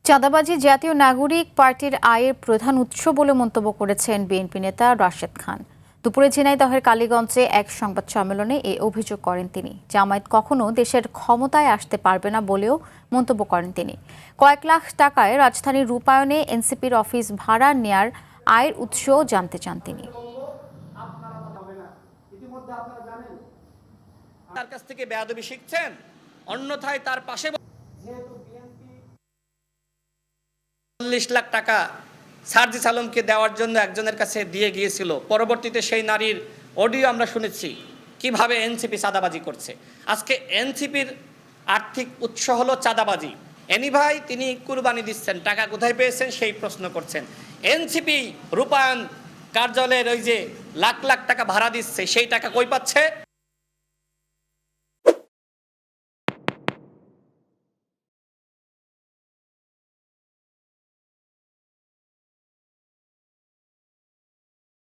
চাঁদাবাজি জাতীয় নাগরিক পার্টির আয়ের প্রধান উৎস বলে মন্তব্য করেছেন বিএনপি নেতা রাশেদ খান। দুপুরে ঝিনাইদহের কালীগঞ্জে এক সংবাদ সম্মেলনে এই অভিযোগ করেন তিনি। জামায়াত কখনো দেশের ক্ষমতায় আসতে পারবে না বলেও মন্তব্য করেন তিনি। কয়েক লাখ টাকায় রাজধানীর রূপায়ণে এনসিপির অফিস ভাড়া নেয়ার আয়ের উৎসও জানতে চান তিনি। তার কাছ থেকে বেয়াদবি শিখছেন, অন্যথায় তার পাশে 40 লাখ টাকা সার্জিস আলমকে দেওয়ার জন্য একজনের কাছে দিয়ে গিয়েছিল। পরবর্তীতে সেই নারীর অডিও আমরা শুনেছি কিভাবে এনসিপি চাঁদাবাজি করছে। আজকে এনসিপির আর্থিক উৎস হলো চাঁদাবাজি। এনি ভাই তিনি কুরবানি দিচ্ছেন, টাকা কোথায় পেয়েছেন সেই প্রশ্ন করছেন। এনসিপি রূপায়ণ কার্যালয়ের ওই যে লাখ লাখ টাকা ভাড়া দিচ্ছে, সেই টাকা কই পাচ্ছে?